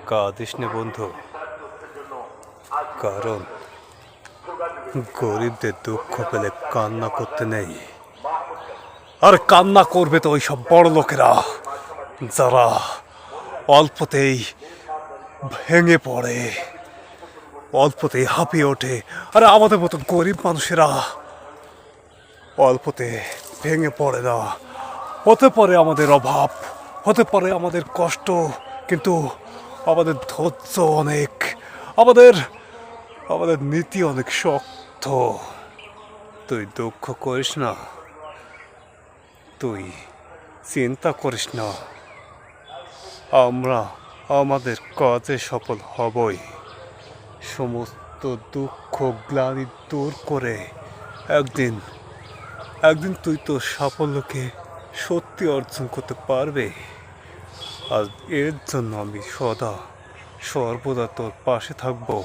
কাঁদিস নে বন্ধু, কারণ গরিবদের দুঃখ পেলে কান্না করতে নেই। আর কান্না করবে তো ওইসব বড় লোকেরা, যারা অল্পতেই ভেঙে পড়ে, অল্পতেই হাঁপিয়ে ওঠে। আর আমাদের মতো গরিব মানুষেরা অল্পতে ভেঙে পড়ে না। হতে পারে আমাদের অভাব, হতে পারে আমাদের কষ্ট, কিন্তু আমাদের ধৈর্য অনেক, আমাদের আমাদের নীতি অনেক শক্ত। তুই দুঃখ করিস না, তুই চিন্তা করিস না, আমরা আমাদের কাজে সফল হবই। সমস্ত দুঃখ গ্লানি দূর করে একদিন একদিন তুই তোর সাফল্যকে সত্যি অর্জন করতে পারবে। আর এর জন্য আমি সর্বদা তোর পাশে থাকবো।